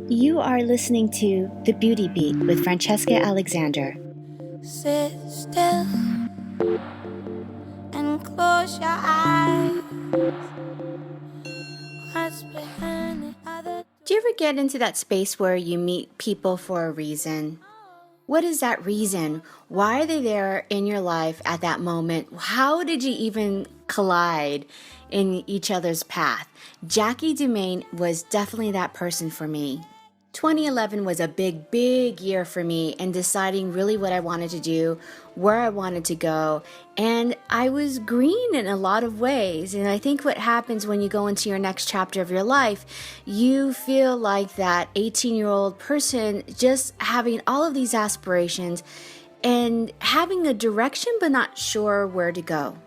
You are listening to The Beauty Beat with Francesca Alexander. Sit still and close your eyes. What's behind the other? Do you ever get into that space where you meet people for a reason? What is that reason? Why are they there in your life at that moment? How did you even collide in each other's path? Jackie Dumaine was definitely that person for me. 2011 was a big year for me in deciding really what I wanted to do, where I wanted to go, and I was green in a lot of ways. And I think what happens when you go into your next chapter of your life, you feel like that 18-year-old person just having all of these aspirations and having a direction but not sure where to go.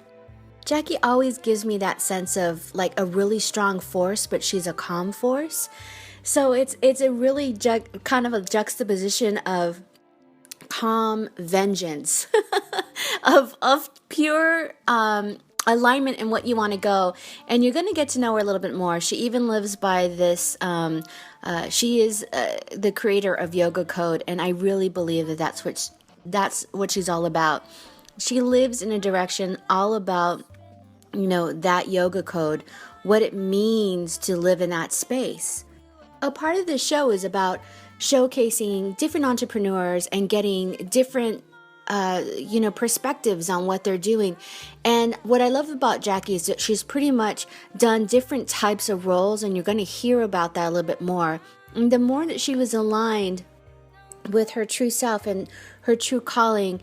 Jackie always gives me that sense of like a really strong force, but she's a calm force. So it's a really kind of a juxtaposition of calm vengeance, of pure alignment in what you want to go. And you're going to get to know her a little bit more. She even lives by this. She is the creator of Yoga Code, and I really believe that that's what she's all about. She lives in a direction all about that yoga code, what it means to live in that space. A part of this show is about showcasing different entrepreneurs and getting different perspectives on what they're doing. And what I love about Jackie is that she's pretty much done different types of roles, and you're going to hear about that a little bit more. And the more that she was aligned with her true self and her true calling,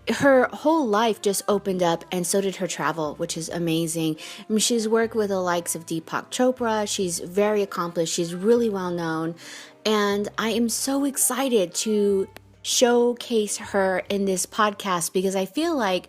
her whole life just opened up, and so did her travel, which is amazing. I mean, she's worked with the likes of Deepak Chopra. She's very accomplished. She's really well known. And I am so excited to showcase her in this podcast because I feel like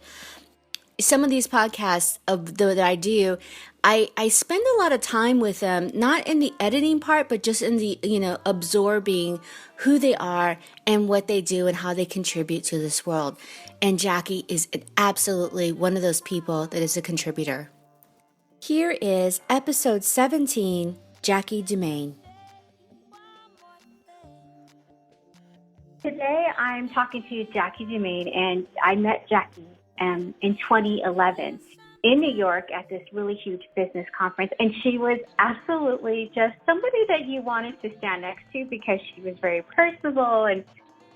some of these podcasts that I do, I spend a lot of time with them, not in the editing part, but just in the, absorbing who they are and what they do and how they contribute to this world. And Jackie is absolutely one of those people that is a contributor. Here is episode 17, Jackie Dumaine. Today I'm talking to Jackie Dumaine, and I met Jackie in 2011 in New York at this really huge business conference, and she was absolutely just somebody that you wanted to stand next to because she was very personable and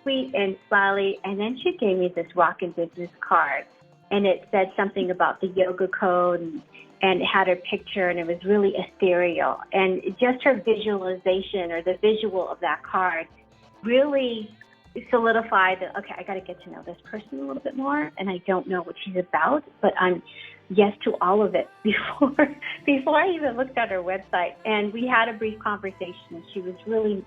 sweet and smiley. And then she gave me this Rockin' Business card, and it said something about the yoga code and it had her picture, and it was really ethereal. And just her visualization or the visual of that card really solidified that, okay, I got to get to know this person a little bit more, and I don't know what she's about, but I'm yes to all of it before I even looked at her website. And we had a brief conversation. She was really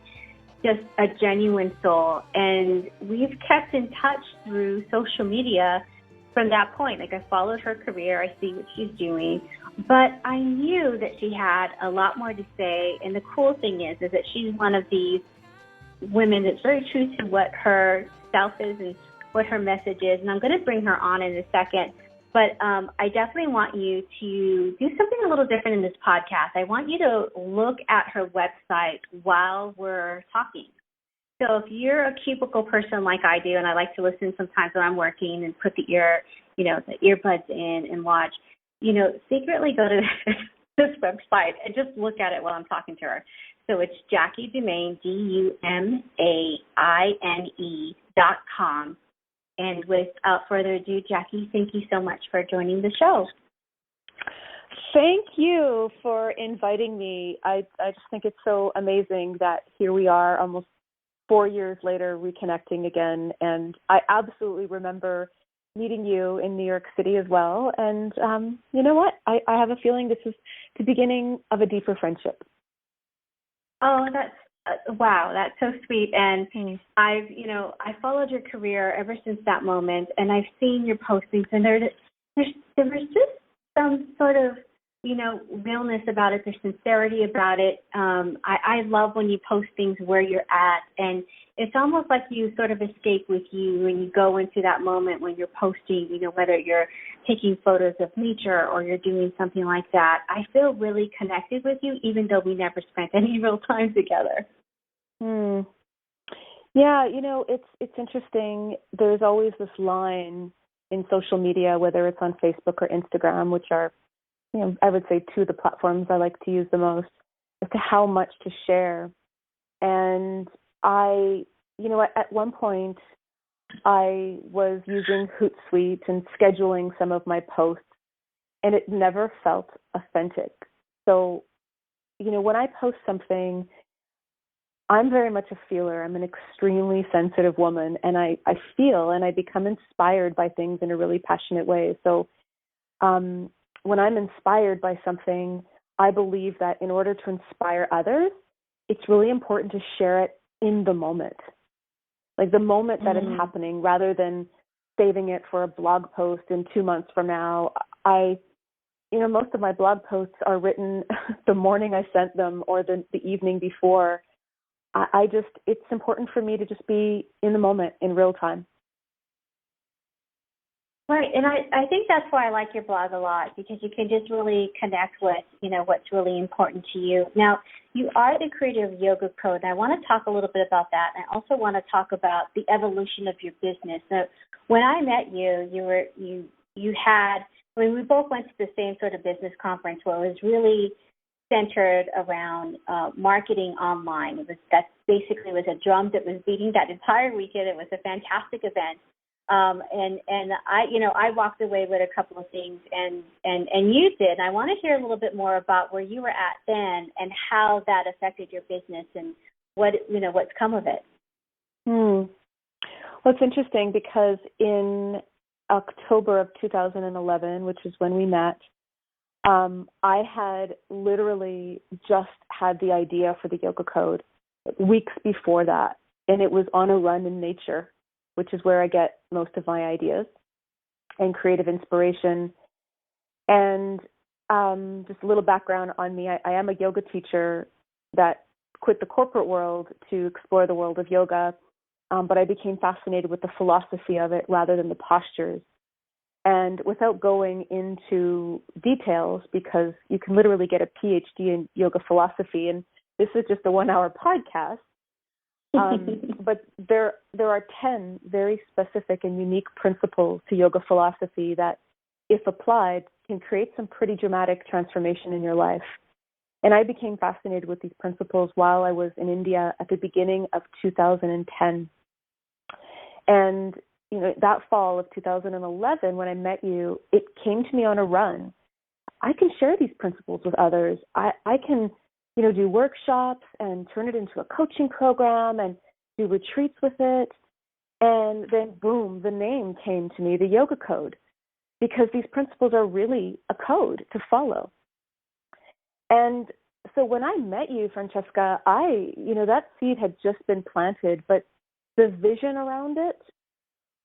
just a genuine soul, and we've kept in touch through social media from that point. Like, I followed her career, I see what she's doing, but I knew that she had a lot more to say. And the cool thing is that she's one of these women that's very true to what her self is and what her message is. And I'm going to bring her on in a second. But I definitely want you to do something a little different in this podcast. I want you to look at her website while we're talking. So if you're a cubicle person like I do, and I like to listen sometimes when I'm working and put the earbuds in and watch, secretly go to this website and just look at it while I'm talking to her. So it's Jackie Dumaine, DUMAINE.com. And without further ado, Jackie, thank you so much for joining the show. Thank you for inviting me. I just think it's so amazing that here we are almost 4 years later reconnecting again. And I absolutely remember meeting you in New York City as well. And you know what? I have a feeling this is the beginning of a deeper friendship. Oh, that's wow, that's so sweet. And I followed your career ever since that moment, and I've seen your postings, and there was just some sort of, realness about it. There's sincerity about it. I love when you post things where you're at, and it's almost like you sort of escape with you when you go into that moment when you're posting, whether you're taking photos of nature or you're doing something like that. I feel really connected with you, even though we never spent any real time together. Hmm. Yeah, it's interesting. There's always this line in social media, whether it's on Facebook or Instagram, which are, I would say two of the platforms I like to use the most, as to how much to share. And I, at one point, I was using Hootsuite and scheduling some of my posts, and it never felt authentic. So, when I post something, I'm very much a feeler. I'm an extremely sensitive woman, and I feel and I become inspired by things in a really passionate way. So when I'm inspired by something, I believe that in order to inspire others, it's really important to share it in the moment, like the moment that it's happening, rather than saving it for a blog post in 2 months from now. Most of my blog posts are written the morning I sent them or the evening before. It's important for me to just be in the moment, in real time. Right, and I think that's why I like your blog a lot, because you can just really connect with, what's really important to you. Now, you are the creator of Yoga Code, and I want to talk a little bit about that. And I also want to talk about the evolution of your business. So when I met you, we both went to the same sort of business conference where it was really centered around marketing online. That basically was a drum that was beating that entire weekend. It was a fantastic event. And I walked away with a couple of things, and you did. I want to hear a little bit more about where you were at then and how that affected your business and what's come of it. Well, it's interesting because in October of 2011, which is when we met, I had literally just had the idea for the Yoga Code weeks before that, and it was on a run in nature, which is where I get most of my ideas and creative inspiration. And just a little background on me, I am a yoga teacher that quit the corporate world to explore the world of yoga, but I became fascinated with the philosophy of it rather than the postures. And without going into details, because you can literally get a PhD in yoga philosophy, and this is just a 1-hour podcast, but there are 10 very specific and unique principles to yoga philosophy that, if applied, can create some pretty dramatic transformation in your life. And I became fascinated with these principles while I was in India at the beginning of 2010. And that fall of 2011, when I met you, it came to me on a run. I can share these principles with others. I can, do workshops and turn it into a coaching program and do retreats with it. And then, boom, the name came to me, the Yoga Code, because these principles are really a code to follow. And so when I met you, Francesca, that seed had just been planted, but the vision around it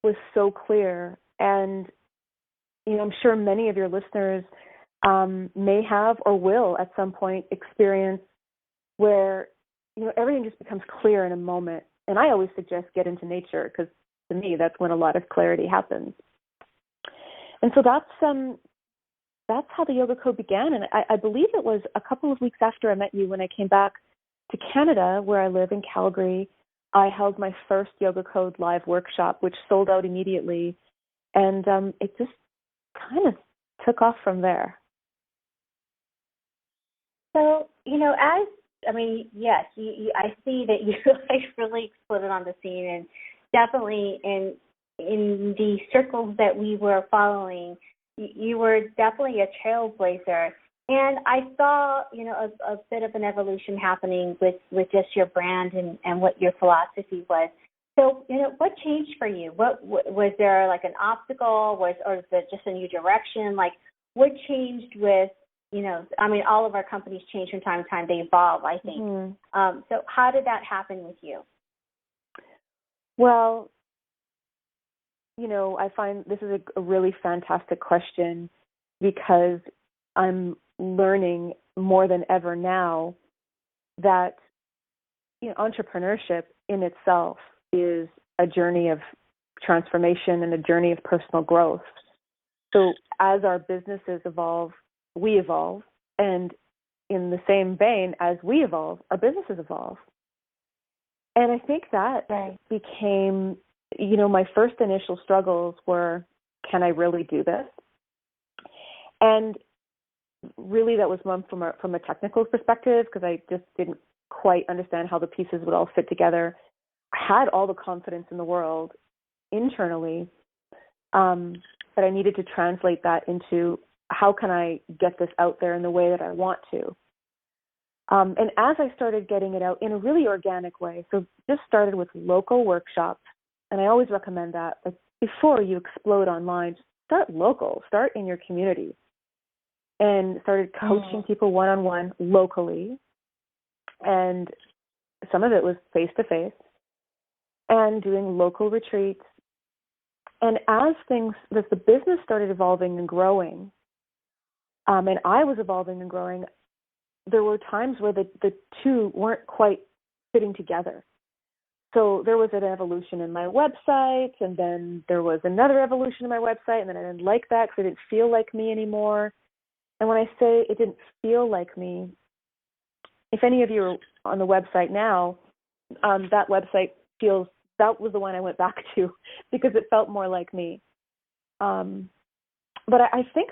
was so clear. And, I'm sure many of your listeners may have or will at some point experience where, everything just becomes clear in a moment. And I always suggest get into nature, because to me, that's when a lot of clarity happens. And so that's how the Yoga Code began. And I believe it was a couple of weeks after I met you, when I came back to Canada, where I live in Calgary, I held my first Yoga Code live workshop, which sold out immediately. And it just kind of took off from there. So, yes, I see that you really exploded on the scene, and definitely in the circles that we were following, you were definitely a trailblazer. And I saw, a bit of an evolution happening with just your brand and what your philosophy was. So, what changed for you? What was there, like an obstacle, or is it just a new direction? Like, what changed with, all of our companies change from time to time. They evolve, I think. Mm-hmm. So how did that happen with you? Well, I find this is a really fantastic question, because I'm learning more than ever now that, entrepreneurship in itself is a journey of transformation and a journey of personal growth. So as our businesses evolve, we evolve. And in the same vein, as we evolve, our businesses evolve. And I think that became, my first initial struggles were, can I really do this? And really that was one from a technical perspective, because I just didn't quite understand how the pieces would all fit together. I had all the confidence in the world internally, but I needed to translate that into how can I get this out there in the way that I want to. And as I started getting it out in a really organic way, so just started with local workshops, and I always recommend that, like, before you explode online, just start local, start in your community, and started coaching people one-on-one locally, and some of it was face-to-face, and doing local retreats. And as the business started evolving and growing, and I was evolving and growing, there were times where the two weren't quite fitting together. So there was an evolution in my website, and then there was another evolution in my website, and then I didn't like that because it didn't feel like me anymore. And when I say it didn't feel like me, if any of you are on the website now, that website that was the one I went back to because it felt more like me. But I think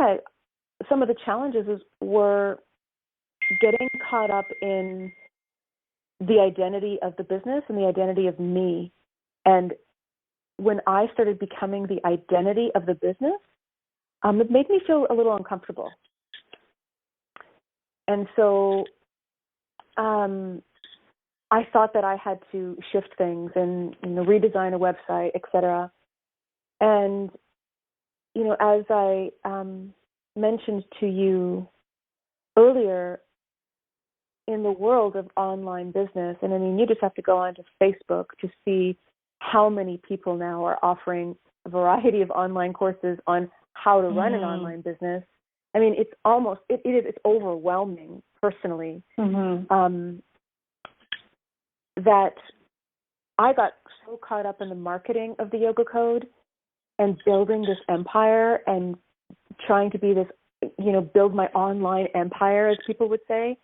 some of the challenges were getting caught up in the identity of the business and the identity of me. And when I started becoming the identity of the business, it made me feel a little uncomfortable. And so I thought that I had to shift things and redesign a website, et cetera. And as I mentioned to you earlier, in the world of online business, and I mean, you just have to go onto Facebook to see how many people now are offering a variety of online courses on how to run an online business. I mean, it's overwhelming personally. That I got so caught up in the marketing of the Yoga Code and building this empire and trying to be this, build my online empire, as people would say,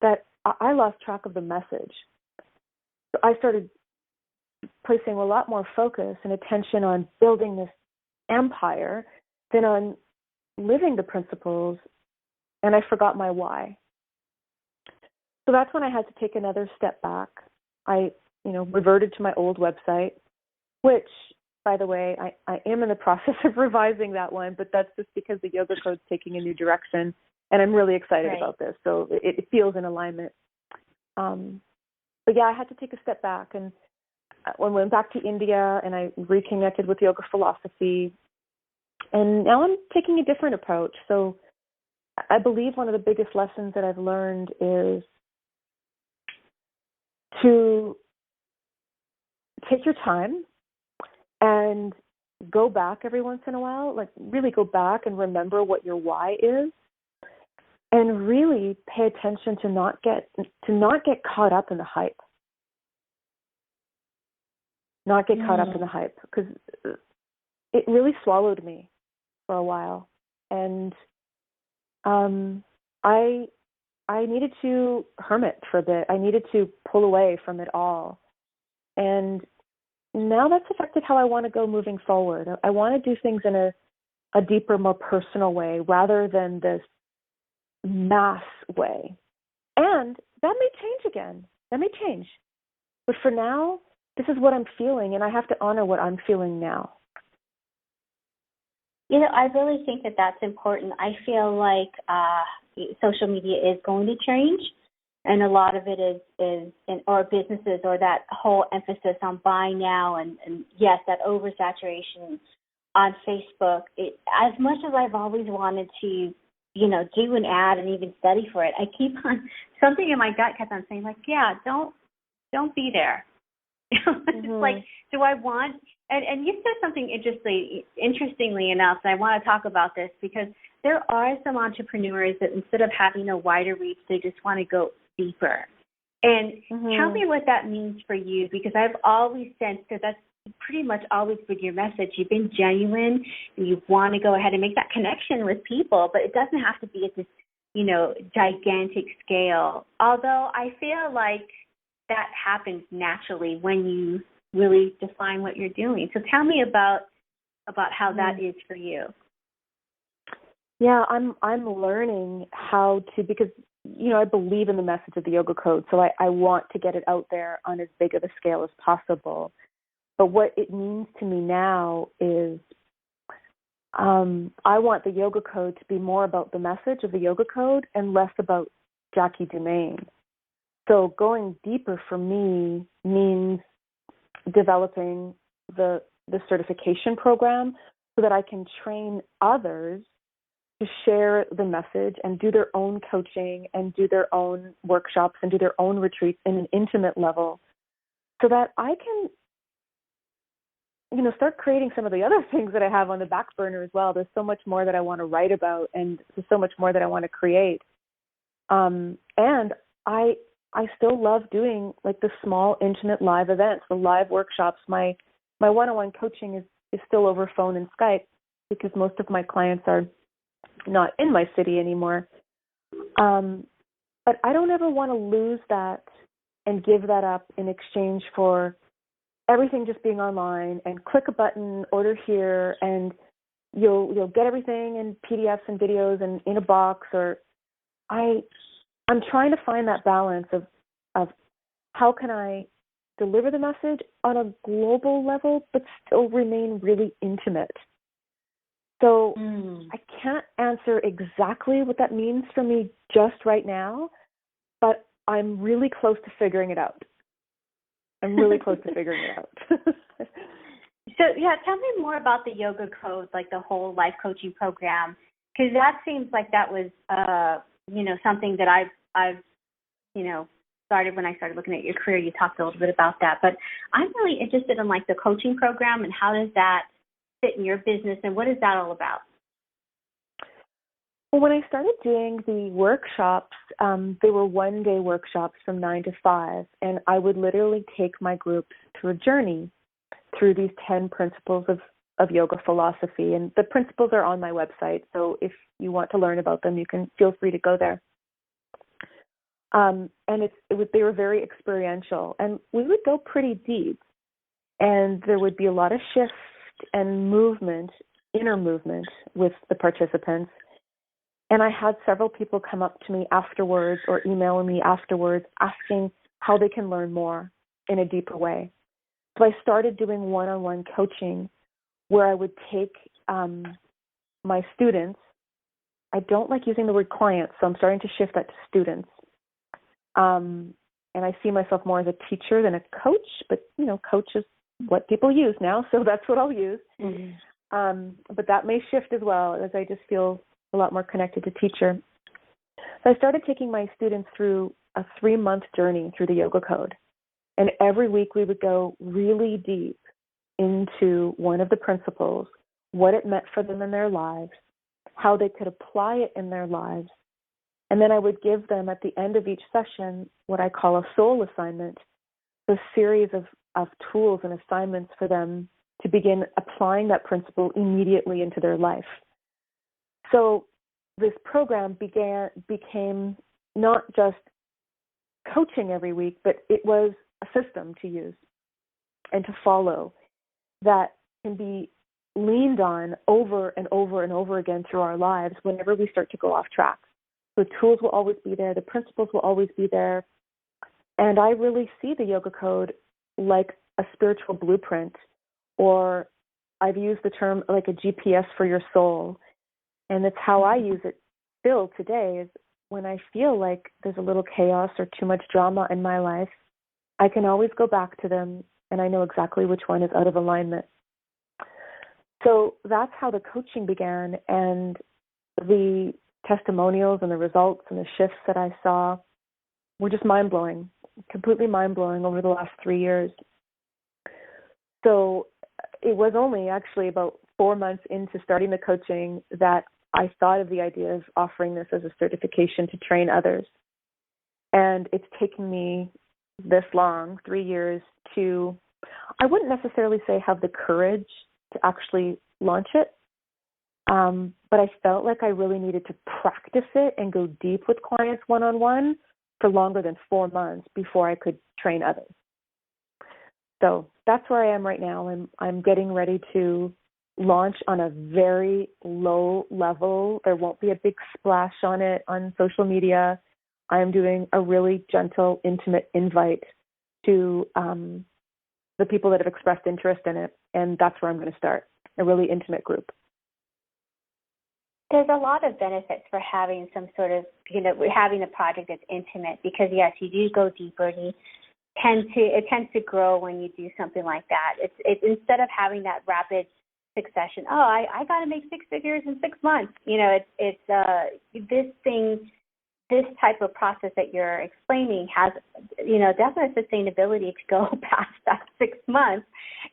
that I lost track of the message. So I started placing a lot more focus and attention on building this empire than on living the principles, and I forgot my why. So that's when I had to take another step back. I, reverted to my old website, which, by the way, I am in the process of revising that one, but that's just because the Yoga Code's taking a new direction, and I'm really excited about this. So it feels in alignment. But yeah, I had to take a step back, and when I went back to India, and I reconnected with yoga philosophy, and now I'm taking a different approach. So I believe one of the biggest lessons that I've learned is to take your time and go back every once in a while, like really go back and remember what your why is, and really pay attention to not get caught up in the hype. Not get caught up in the hype, because it really swallowed me for a while, and I needed to hermit for a bit. I needed to pull away from it all, and now that's affected how I want to go moving forward. I want to do things in a deeper, more personal way rather than this mass way. And that may change again. That may change. But for now, this is what I'm feeling, and I have to honor what I'm feeling now. I really think that that's important. I feel like social media is going to change, and a lot of it is in our businesses, or that whole emphasis on buy now, and yes, that oversaturation on Facebook. As much as I've always wanted to, do an ad and even study for it, I keep on, something in my gut kept on saying, like, yeah, don't be there. It's like, do I want, and you said something interestingly enough, and I want to talk about this, because there are some entrepreneurs that instead of having a wider reach, they just want to go deeper. And tell me what that means for you, because I've always sensed that that's pretty much always been your message. You've been genuine, and you want to go ahead and make that connection with people, but it doesn't have to be at this, gigantic scale. Although I feel like that happens naturally when you really define what you're doing. So tell me about how that is for you. Yeah, I'm learning how to, because I believe in the message of the Yoga Code, so I want to get it out there on as big of a scale as possible. But what it means to me now is I want the Yoga Code to be more about the message of the Yoga Code and less about Jackie Dumaine. So going deeper for me means developing the certification program so that I can train others to share the message and do their own coaching and do their own workshops and do their own retreats in an intimate level, so that I can, start creating some of the other things that I have on the back burner as well. There's so much more that I want to write about, and there's so much more that I want to create. And I still love doing like the small, intimate live events, the live workshops. My one-on-one coaching is still over phone and Skype because most of my clients are not in my city anymore. But I don't ever want to lose that and give that up in exchange for everything just being online and click a button, order here, and you'll get everything in PDFs and videos and in a box. Or I'm trying to find that balance of how can I deliver the message on a global level but still remain really intimate. So I can't answer exactly what that means for me just right now, but I'm really close to figuring it out. So, yeah, tell me more about the Yoga Code, like the whole life coaching program, because that seems like that was, something that I've started when I started looking at your career. You talked a little bit about that, but I'm really interested in like the coaching program and how does that fit in your business and what is that all about? Well, when I started doing the workshops, they were one-day workshops from 9 to 5, and I would literally take my groups through a journey through these 10 principles of yoga philosophy. And the principles are on my website, so if you want to learn about them, you can feel free to go there. And they were very experiential, and we would go pretty deep, and there would be a lot of shift and movement, inner movement with the participants. And I had several people come up to me afterwards or email me afterwards asking how they can learn more in a deeper way. So I started doing one-on-one coaching where I would take my students. I don't like using the word clients, so I'm starting to shift that to students. And I see myself more as a teacher than a coach, but, coach is what people use now, so that's what I'll use. Mm-hmm. But that may shift as well as I just feel a lot more connected to teacher. So I started taking my students through a 3-month journey through the Yoga Code. And every week we would go really deep into one of the principles, what it meant for them in their lives, how they could apply it in their lives. And then I would give them at the end of each session what I call a soul assignment, a series of tools and assignments for them to begin applying that principle immediately into their life. So this program became not just coaching every week, but it was a system to use and to follow that can be leaned on over and over and over again through our lives whenever we start to go off track. The tools will always be there. The principles will always be there. And I really see the Yoga Code like a spiritual blueprint, or I've used the term like a GPS for your soul. And that's how I use it still today, is when I feel like there's a little chaos or too much drama in my life, I can always go back to them, and I know exactly which one is out of alignment. So that's how the coaching began, and the testimonials and the results and the shifts that I saw were just mind-blowing, completely mind-blowing over the last 3 years. So it was only actually about 4 months into starting the coaching that I thought of the idea of offering this as a certification to train others. And it's taken me this long, 3 years, to, I wouldn't necessarily say have the courage to actually launch it, but I felt like I really needed to practice it and go deep with clients one-on-one for longer than 4 months before I could train others. So that's where I am right now. I'm getting ready to launch on a very low level. There won't be a big splash on it on social media. I'm doing a really gentle, intimate invite to the people that have expressed interest in it, and that's where I'm going to start, a really intimate group. There's a lot of benefits for having some sort of, having a project that's intimate, because yes, you do go deeper, and it tends to grow when you do something like that. It's instead of having that rapid succession. Oh, I got to make 6 figures in 6 months. This type of process that you're explaining has, definite sustainability to go past that 6 months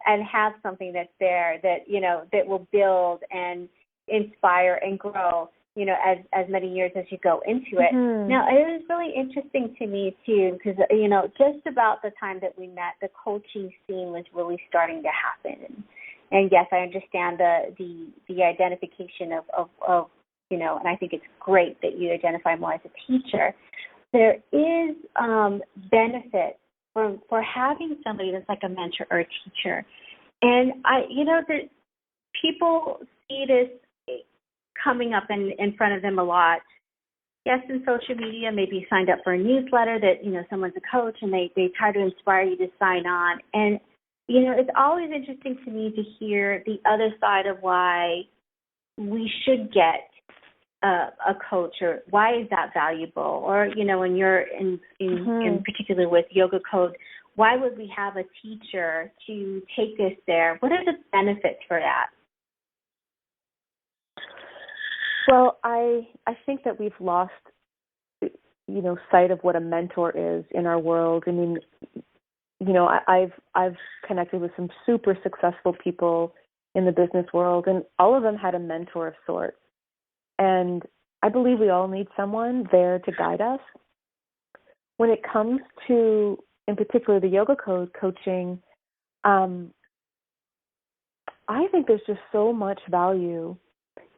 and have something that's there that will build and inspire and grow, as many years as you go into it. Mm-hmm. Now, it was really interesting to me, too, because, just about the time that we met, the coaching scene was really starting to happen. And yes, I understand the identification of and I think it's great that you identify more as a teacher. There is benefit for having somebody that's like a mentor or a teacher. And people see this coming up in front of them a lot. Yes, in social media, maybe you signed up for a newsletter that, someone's a coach and they try to inspire you to sign on. And, it's always interesting to me to hear the other side of why we should get a coach, or why is that valuable? Or, when you're in particular with Yoga Code, why would we have a teacher to take us there? What are the benefits for that? Well, I think that we've lost, sight of what a mentor is in our world. I mean, I've connected with some super successful people in the business world, and all of them had a mentor of sorts. And I believe we all need someone there to guide us. When it comes to, in particular, the Yoga Code coaching, I think there's just so much value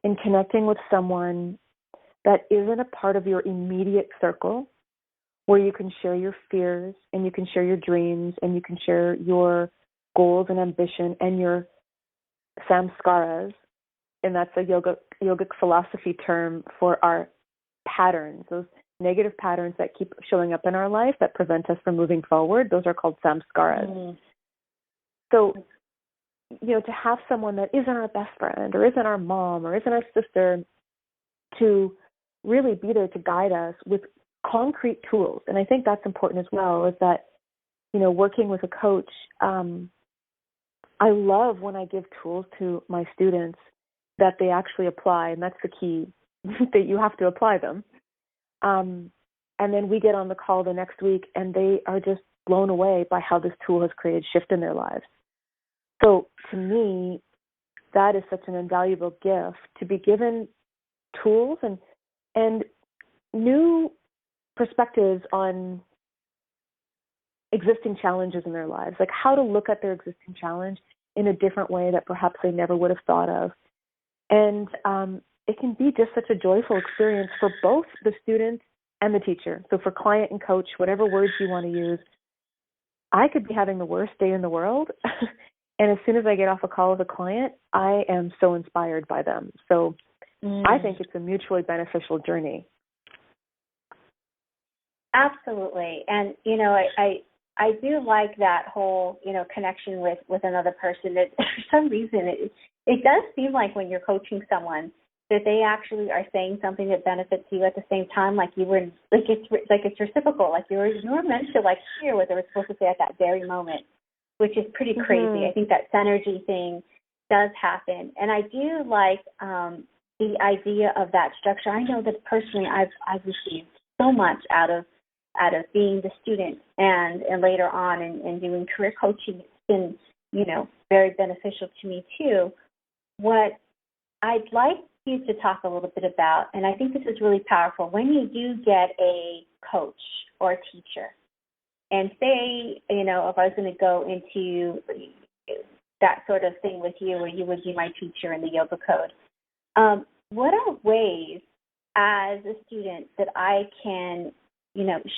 in connecting with someone that isn't a part of your immediate circle, where you can share your fears and you can share your dreams and you can share your goals and ambition and your samskaras. And that's a yogic philosophy term for our patterns, those negative patterns that keep showing up in our life that prevent us from moving forward. Those are called samskaras. Mm-hmm. So, to have someone that isn't our best friend or isn't our mom or isn't our sister to really be there to guide us with concrete tools. And I think that's important as well, is that, working with a coach, I love when I give tools to my students that they actually apply, and that's the key, that you have to apply them. And then we get on the call the next week, and they are just blown away by how this tool has created shift in their lives. So to me, that is such an invaluable gift, to be given tools and new perspectives on existing challenges in their lives, like how to look at their existing challenge in a different way that perhaps they never would have thought of. And it can be just such a joyful experience for both the student and the teacher. So for client and coach, whatever words you want to use, I could be having the worst day in the world. And as soon as I get off a call with a client, I am so inspired by them. So I think it's a mutually beneficial journey. Absolutely. And, I do like that whole, connection with another person. That for some reason it does seem like when you're coaching someone that they actually are saying something that benefits you at the same time, like it's reciprocal, like you were meant to hear what they were supposed to say at that very moment, which is pretty crazy. Mm-hmm. I think that synergy thing does happen, and I do like the idea of that structure. I know that personally, I've received so much out of being the student and later on and doing career coaching. It's been, very beneficial to me too. What I'd like you to talk a little bit about, and I think this is really powerful, when you do get a coach or a teacher, and say, if I was going to go into that sort of thing with you, where you would be my teacher in the Yoga Code, what are ways as a student that I can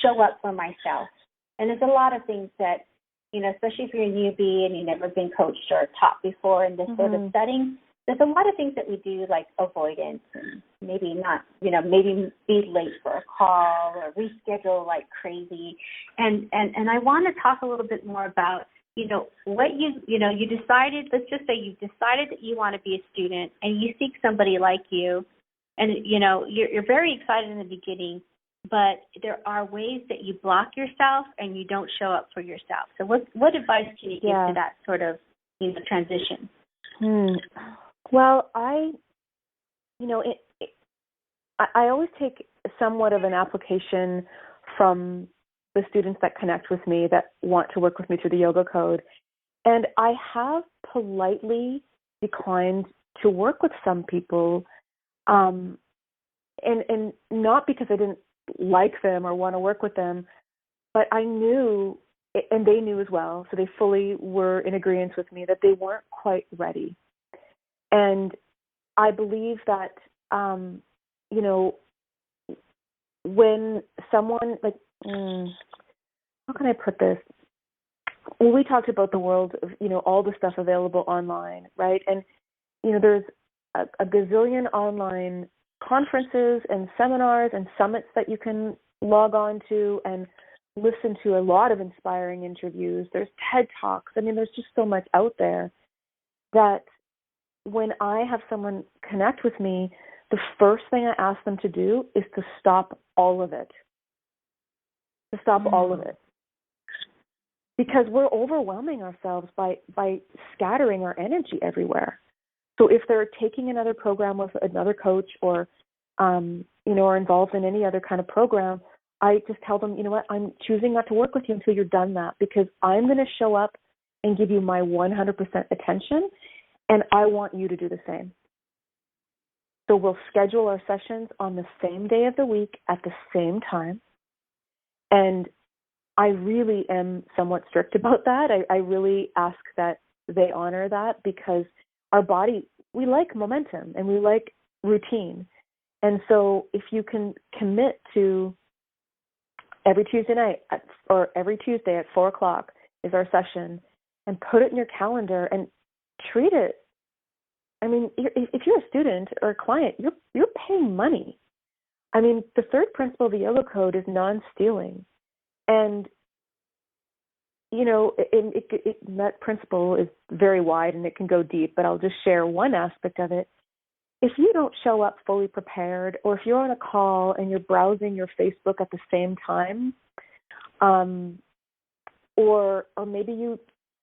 show up for myself. And there's a lot of things that, especially if you're a newbie and you've never been coached or taught before in this sort of setting, there's a lot of things that we do, like avoidance and maybe not, maybe be late for a call or reschedule like crazy. And I want to talk a little bit more about, what you decided, let's just say you decided that you want to be a student and you seek somebody like you. And, you're very excited in the beginning, but there are ways that you block yourself and you don't show up for yourself. So what advice can you give to that sort of, transition? Well, I always take somewhat of an application from the students that connect with me, that want to work with me through the yoga code. And I have politely declined to work with some people, and not because I didn't like them or want to work with them, but I knew, and they knew as well, so they fully were in agreement with me that they weren't quite ready. And I believe that, when someone, like, how can I put this? Well, we talked about the world of, all the stuff available online, right? And, there's a gazillion online conferences and seminars and summits that you can log on to and listen to a lot of inspiring interviews. There's TED Talks. I mean, there's just so much out there that when I have someone connect with me, the first thing I ask them to do is to stop all of it. To stop all of it. Because we're overwhelming ourselves by scattering our energy everywhere. So if they're taking another program with another coach or, are involved in any other kind of program, I just tell them, I'm choosing not to work with you until you're done that, because I'm going to show up and give you my 100% attention, and I want you to do the same. So we'll schedule our sessions on the same day of the week at the same time. And I really am somewhat strict about that. I really ask that they honor that, because our body, we like momentum and we like routine. And so if you can commit to every Tuesday night or every Tuesday at 4:00 is our session, and put it in your calendar and treat it. I mean, if you're a student or a client, you're paying money. I mean, the third principle of the yoga code is non-stealing. And, that principle is very wide and it can go deep, but I'll just share one aspect of it. If you don't show up fully prepared, or if you're on a call and you're browsing your Facebook at the same time, or maybe you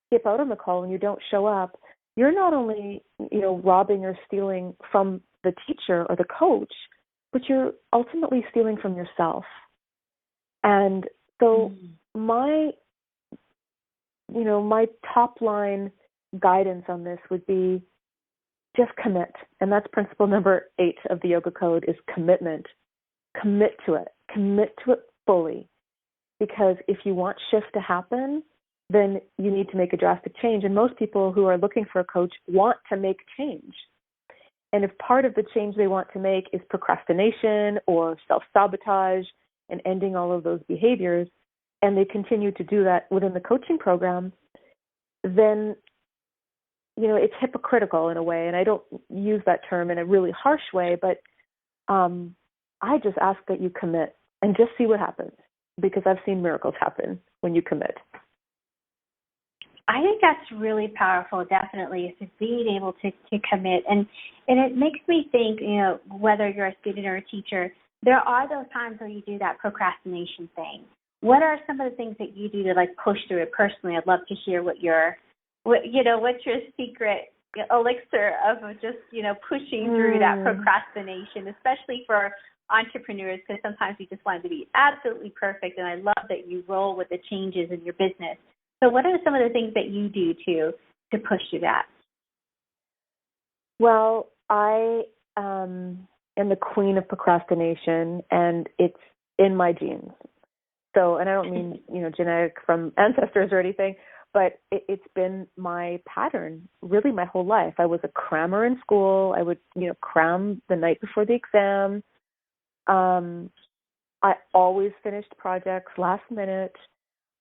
skip out on the call and you don't show up, you're not only, robbing or stealing from the teacher or the coach, but you're ultimately stealing from yourself. And so my top line guidance on this would be just commit. And that's principle number 8 of the yoga code, is commitment. Commit to it. Commit to it fully. Because if you want shift to happen, then you need to make a drastic change. And most people who are looking for a coach want to make change. And if part of the change they want to make is procrastination or self-sabotage and ending all of those behaviors, and they continue to do that within the coaching program, then, it's hypocritical in a way. And I don't use that term in a really harsh way, but I just ask that you commit and just see what happens, because I've seen miracles happen when you commit. I think that's really powerful, definitely, is being able to commit. And it makes me think, whether you're a student or a teacher, there are those times where you do that procrastination thing. What are some of the things that you do to push through it personally? I'd love to hear what's your secret elixir of just, pushing through that procrastination, especially for entrepreneurs, because sometimes we just want it to be absolutely perfect. And I love that you roll with the changes in your business. So what are some of the things that you do to push through that? Well, I am the queen of procrastination, and it's in my genes. So, and I don't mean, genetic from ancestors or anything, but it's been my pattern really my whole life. I was a crammer in school. I would, cram the night before the exam. I always finished projects last minute.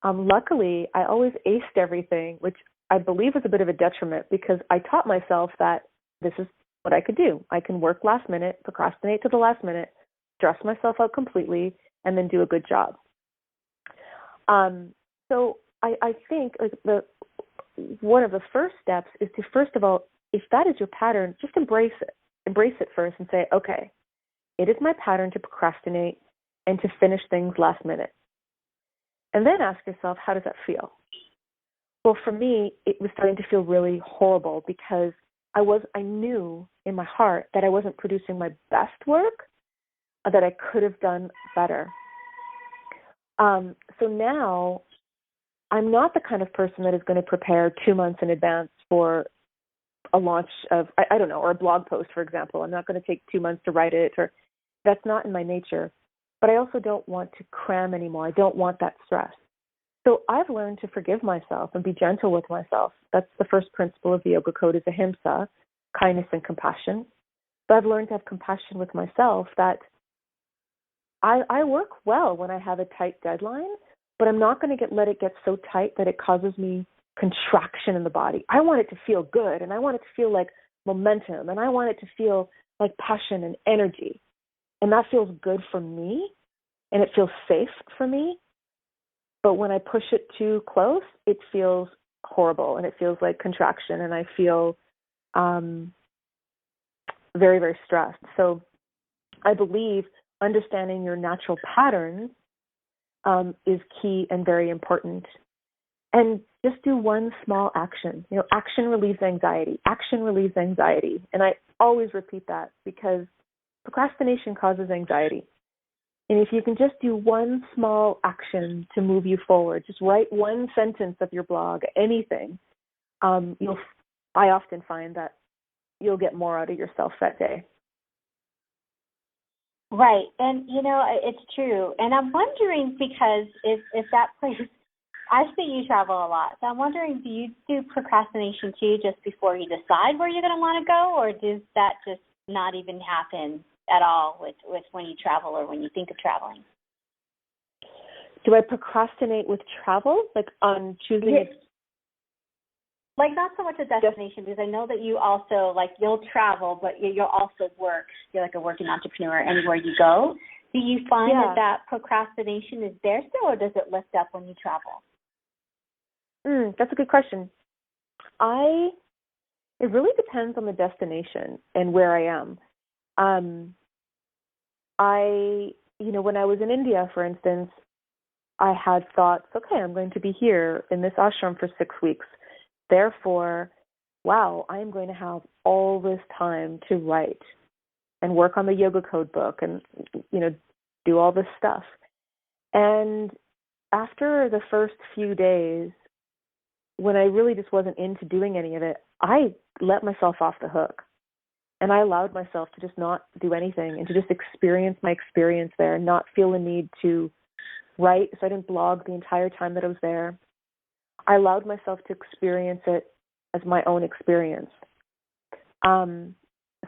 Luckily, I always aced everything, which I believe is a bit of a detriment because I taught myself that this is what I could do. I can work last minute, procrastinate to the last minute, stress myself out completely, and then do a good job. So I think one of the first steps is to, first of all, if that is your pattern, just embrace it. Embrace it first and say, okay, it is my pattern to procrastinate and to finish things last minute. And then ask yourself, how does that feel? Well, for me, it was starting to feel really horrible because I knew in my heart that I wasn't producing my best work, that I could have done better. So now I'm not the kind of person that is going to prepare 2 months in advance for a launch of, I don't know, or a blog post, for example. I'm not going to take 2 months to write it, or that's not in my nature. But I also don't want to cram anymore. I don't want that stress. So I've learned to forgive myself and be gentle with myself. That's the first principle of the Yoga Code, is ahimsa, kindness and compassion. But I've learned to have compassion with myself, that I work well when I have a tight deadline, but I'm not going to let it get so tight that it causes me contraction in the body. I want it to feel good, and I want it to feel like momentum, and I want it to feel like passion and energy. And that feels good for me, and it feels safe for me. But when I push it too close, it feels horrible, and it feels like contraction, and I feel very, very stressed. So I believe understanding your natural patterns is key and very important. And just do one small action. Action relieves anxiety. Action relieves anxiety. And I always repeat that because procrastination causes anxiety. And if you can just do one small action to move you forward, just write one sentence of your blog, anything, I often find that you'll get more out of yourself that day. Right. And, it's true. And I'm wondering, because if that place, I see you travel a lot. So I'm wondering, do you do procrastination too just before you decide where you're going to want to go? Or does that just not even happen at all with when you travel or when you think of traveling? Do I procrastinate with travel, like on choosing it? Like, not so much a destination, because I know that you also, you'll travel, but you'll also work. You're like a working entrepreneur anywhere you go. Do you find that procrastination is there still, or does it lift up when you travel? That's a good question. It really depends on the destination and where I am. When I was in India, for instance, I had thoughts, okay, I'm going to be here in this ashram for 6 weeks. Therefore, wow, I am going to have all this time to write and work on the Yoga Code book and, do all this stuff. And after the first few days, when I really just wasn't into doing any of it, I let myself off the hook. And I allowed myself to just not do anything and to just experience my experience there and not feel the need to write. So I didn't blog the entire time that I was there. I allowed myself to experience it as my own experience. So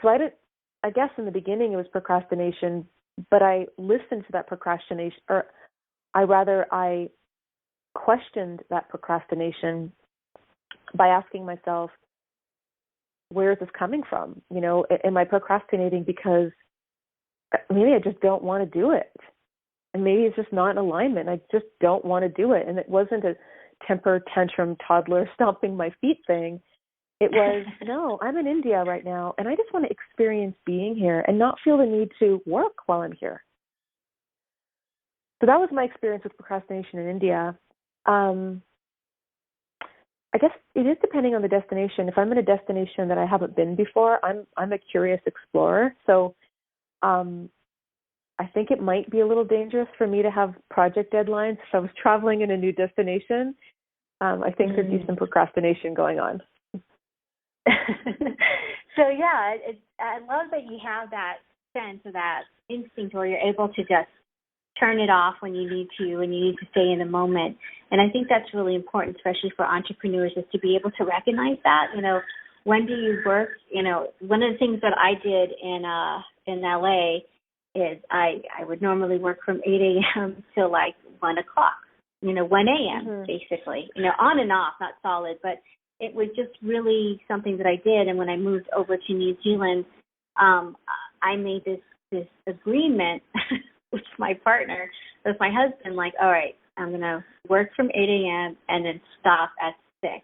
I guess in the beginning it was procrastination, but I listened to that procrastination, or I questioned that procrastination by asking myself, where is this coming from? Am I procrastinating because maybe I just don't want to do it? And maybe it's just not in alignment. I just don't want to do it. And it wasn't a temper tantrum toddler stomping my feet thing. It was, no, I'm in India right now, and I just want to experience being here and not feel the need to work while I'm here. So that was my experience with procrastination in India. I guess it is depending on the destination. If I'm in a destination that I haven't been before, I'm a curious explorer. So I think it might be a little dangerous for me to have project deadlines if I was traveling in a new destination. I think there'd be some procrastination going on. So, I love that you have that sense of that instinct where you're able to just turn it off when you need to stay in the moment. And I think that's really important, especially for entrepreneurs, is to be able to recognize that. When do you work? One of the things that I did in LA is I would normally work from 8 a.m. till like 1 o'clock, 1 a.m. Basically, on and off, not solid, but it was just really something that I did. And when I moved over to New Zealand, I made this agreement with my partner, with my husband, like, all right, I'm going to work from 8 a.m. and then stop at 6,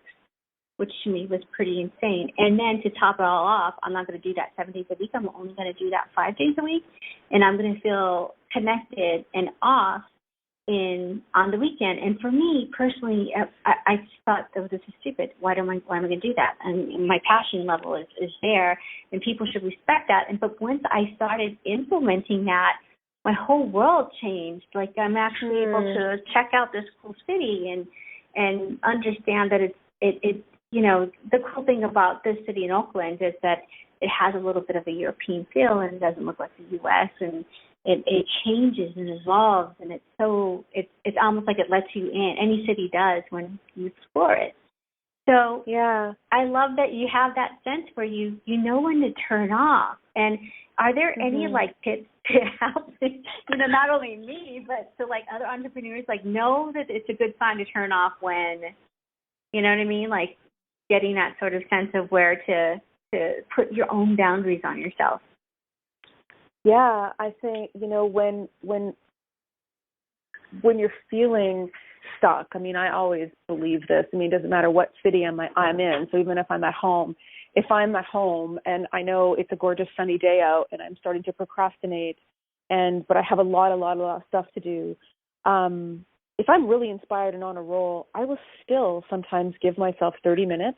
which to me was pretty insane. And then to top it all off, I'm not going to do that 7 days a week. I'm only going to do that 5 days a week. And I'm going to feel connected and off on the weekend. And for me personally, I just thought, oh, this is stupid. Why am I going to do that? And my passion level is there, and people should respect that. But once I started implementing that, my whole world changed. Like, I'm actually able to check out this cool city and understand that it's the cool thing about this city in Oakland is that it has a little bit of a European feel, and it doesn't look like the U.S., and it changes and evolves, and it's almost like it lets you in. Any city does when you explore it. So yeah, I love that you have that sense where you know when to turn off. And are there any like tips to help not only me but to like other entrepreneurs, like know that it's a good time to turn off when, you know what I mean, like getting that sort of sense of where to put your own boundaries on yourself? Yeah, I think, when you're feeling stuck, I mean, I always believe this. I mean, it doesn't matter what city I'm in. So even if I'm at home, and I know it's a gorgeous sunny day out and I'm starting to procrastinate, but I have a lot of stuff to do. If I'm really inspired and on a roll, I will still sometimes give myself 30 minutes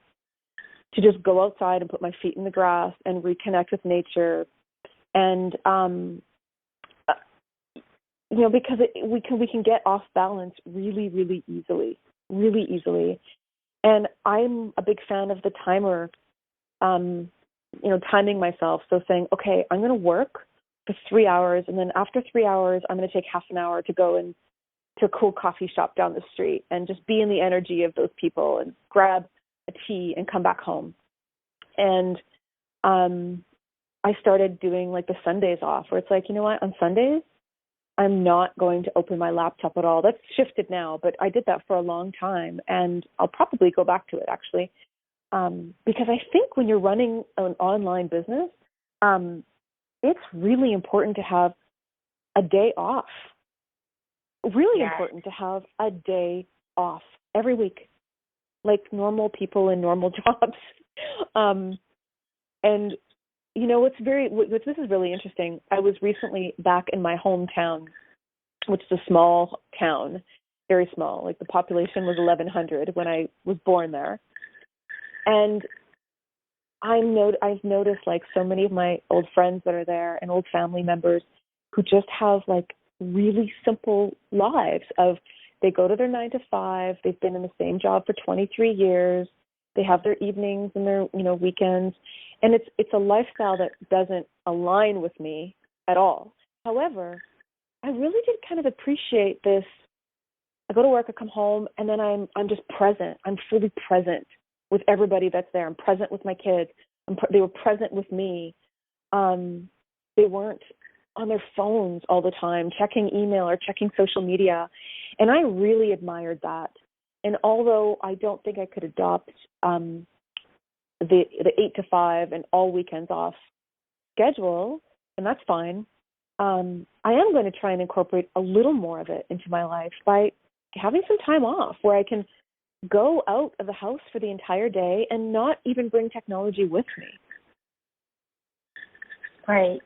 to just go outside and put my feet in the grass and reconnect with nature. And, because we can get off balance really, really easily. And I'm a big fan of the timer, timing myself. So saying, okay, I'm going to work for 3 hours. And then after 3 hours, I'm going to take half an hour to go to a cool coffee shop down the street and just be in the energy of those people and grab a tea and come back home. And, I started doing like the Sundays off where it's like, you know what, on Sundays, I'm not going to open my laptop at all. That's shifted now, but I did that for a long time, and I'll probably go back to it actually, because I think when you're running an online business, it's really important to have a day off. Really important to have a day off every week, like normal people in normal jobs. And this is really interesting. I was recently back in my hometown, which is a small town, very small. Like the population was 1,100 when I was born there. And I've noticed like so many of my old friends that are there and old family members who just have like really simple lives of they go to their 9 to 5. They've been in the same job for 23 years. They have their evenings and their, weekends. And it's a lifestyle that doesn't align with me at all. However, I really did kind of appreciate this. I go to work, I come home, and then I'm just present. I'm fully present with everybody that's there. I'm present with my kids. They were present with me. They weren't on their phones all the time, checking email or checking social media. And I really admired that. And although I don't think I could adopt the 8 to 5 and all weekends off schedule, and that's fine, I am going to try and incorporate a little more of it into my life by having some time off where I can go out of the house for the entire day and not even bring technology with me. Right.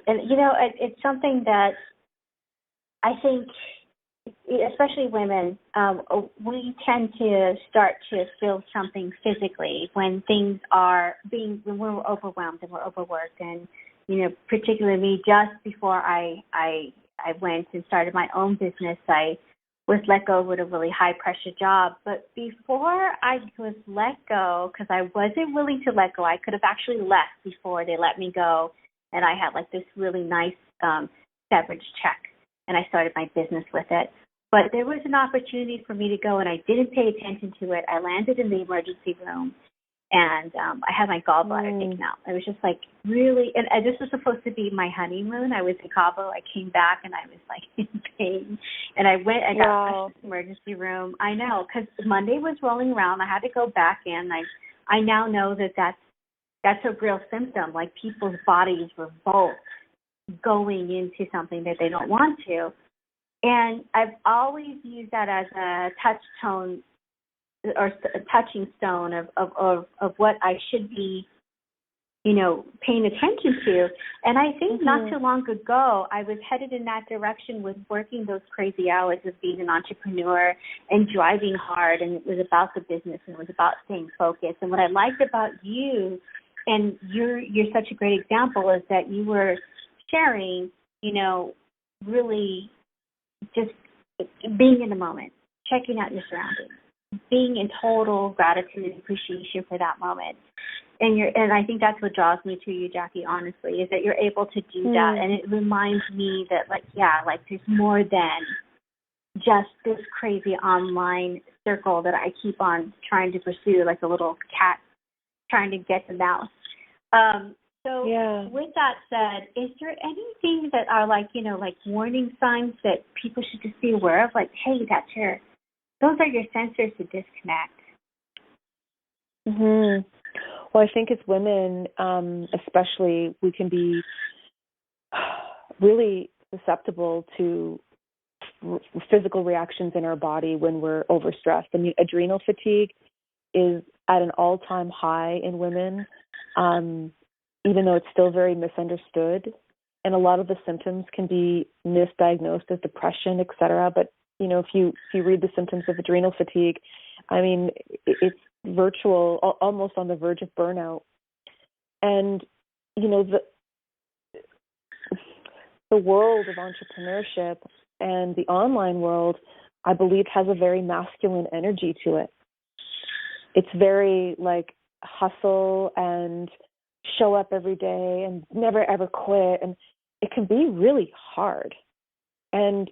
And, it's something that I think, especially women, we tend to start to feel something physically when things when we're overwhelmed and we're overworked. And, particularly me, just before I went and started my own business, I was let go with a really high pressure job. But before I was let go, because I wasn't willing to let go, I could have actually left before they let me go. And I had like this really nice severance check, and I started my business with it. But there was an opportunity for me to go, and I didn't pay attention to it. I landed in the emergency room, And I had my gallbladder taken out. I was just like really, and this was supposed to be my honeymoon. I was in Cabo. I came back and I was like in pain. And I got rushed to the emergency room. I know, because Monday was rolling around. I had to go back in. I now know that's a real symptom. Like people's bodies revolt going into something that they don't want to. And I've always used that as a touchstone or a touching stone of what I should be, paying attention to. And I think not too long ago, I was headed in that direction with working those crazy hours of being an entrepreneur and driving hard. And it was about the business and it was about staying focused. And what I liked about you, and you're such a great example, is that you were sharing, really just being in the moment, checking out your surroundings, being in total gratitude and appreciation for that moment. And I think that's what draws me to you, Jackie, honestly, is that you're able to do that. And it reminds me that, there's more than just this crazy online circle that I keep on trying to pursue, like a little cat trying to get the mouse. With that said, is there anything that are like warning signs that people should just be aware of? Like, hey, those are your sensors to disconnect. Well, I think as women, especially, we can be really susceptible to physical reactions in our body when we're overstressed. I mean, adrenal fatigue is at an all-time high in women, even though it's still very misunderstood. And a lot of the symptoms can be misdiagnosed as depression, et cetera. But, if you read the symptoms of adrenal fatigue, I mean, it's virtual, almost on the verge of burnout. And, the world of entrepreneurship and the online world, I believe, has a very masculine energy to it. It's very hustle and show up every day and never ever quit. And it can be really hard. And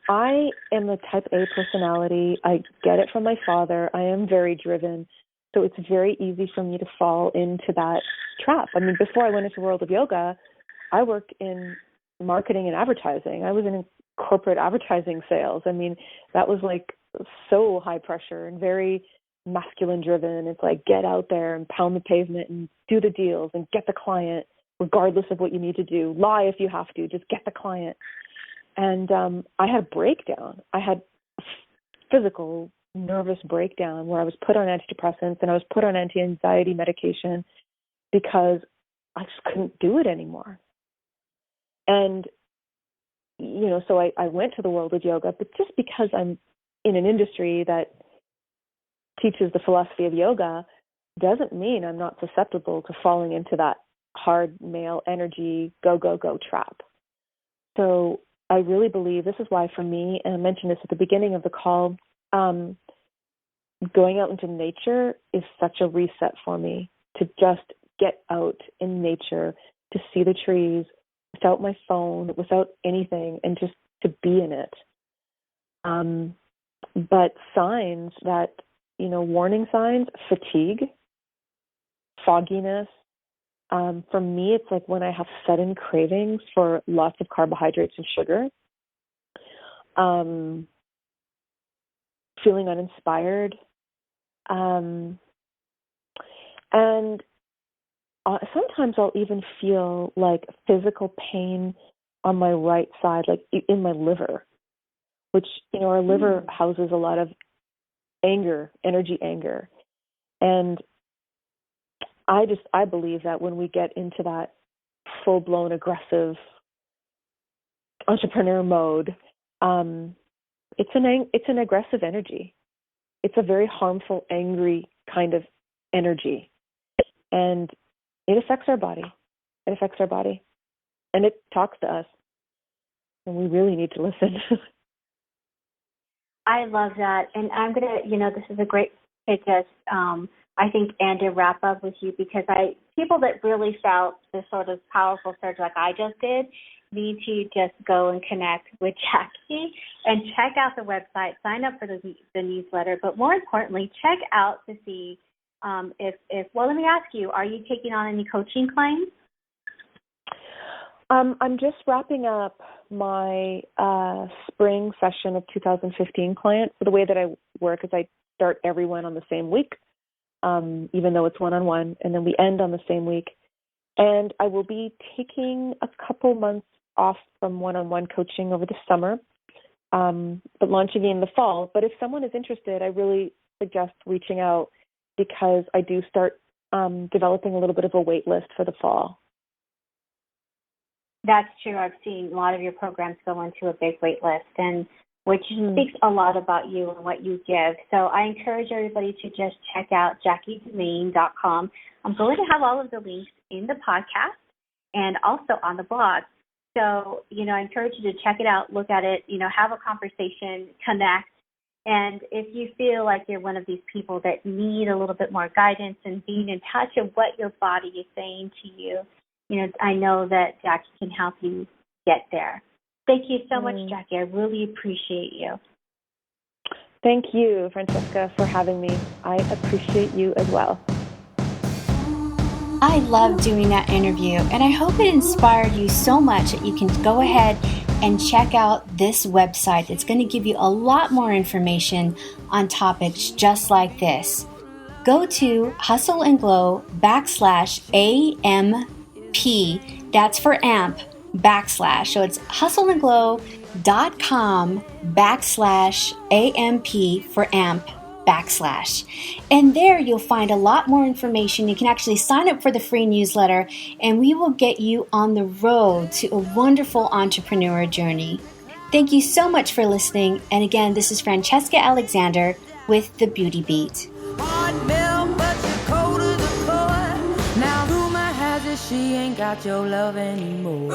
I am a type A personality. I get it from my father. I am very driven. So it's very easy for me to fall into that trap. I mean, before I went into the world of yoga, I worked in marketing and advertising. I was in corporate advertising sales. I mean, that was so high pressure and very masculine driven. It's like, get out there and pound the pavement and do the deals and get the client, regardless of what you need to do. Lie if you have to, just get the client. And I had a breakdown. I had a physical, nervous breakdown where I was put on antidepressants and I was put on anti-anxiety medication because I just couldn't do it anymore. And, so I went to the world of yoga, but just because I'm in an industry that teaches the philosophy of yoga doesn't mean I'm not susceptible to falling into that hard male energy, go, go, go trap. So I really believe this is why for me, and I mentioned this at the beginning of the call, going out into nature is such a reset for me, to just get out in nature, to see the trees without my phone, without anything, and just to be in it. But signs that, warning signs, fatigue, fogginess. For me, it's like when I have sudden cravings for lots of carbohydrates and sugar, feeling uninspired, and sometimes I'll even feel physical pain on my right side, in my liver, which, our liver houses a lot of anger, anger. And I believe that when we get into that full-blown aggressive entrepreneur mode, it's an aggressive energy. It's a very harmful, angry kind of energy. And it affects our body. And it talks to us. And we really need to listen. I love that. And I'm going to, this is a great way to I think, and to wrap up with you, because people that really felt this sort of powerful surge like I just did need to just go and connect with Jackie and check out the website, sign up for the newsletter, but more importantly, check out to see Well, let me ask you, are you taking on any coaching clients? I'm just wrapping up my spring session of 2015 client. So the way that I work is I start everyone on the same week, even though it's one-on-one, and then we end on the same week. And I will be taking a couple months off from one-on-one coaching over the summer, but launching in the fall. But if someone is interested, I really suggest reaching out because I do start developing a little bit of a wait list for the fall. That's true. I've seen a lot of your programs go into a big wait list, and which speaks a lot about you and what you give. So I encourage everybody to just check out JackieDumaine.com. I'm going to have all of the links in the podcast and also on the blog. So, I encourage you to check it out, look at it, have a conversation, connect. And if you feel like you're one of these people that need a little bit more guidance and being in touch with what your body is saying to you, I know that Jackie can help you get there. Thank you so much, Jackie. I really appreciate you. Thank you, Francesca, for having me. I appreciate you as well. I love doing that interview, and I hope it inspired you so much that you can go ahead and check out this website. It's going to give you a lot more information on topics just like this. Go to Hustle and Glow /AMP. That's for AMP /. So it's hustleandglow.com /AMP for AMP /. And there you'll find a lot more information. You can actually sign up for the free newsletter, and we will get you on the road to a wonderful entrepreneur journey. Thank you so much for listening. And again, this is Francesca Alexander with The Beauty Beat. Now rumor has it she ain't got your love anymore.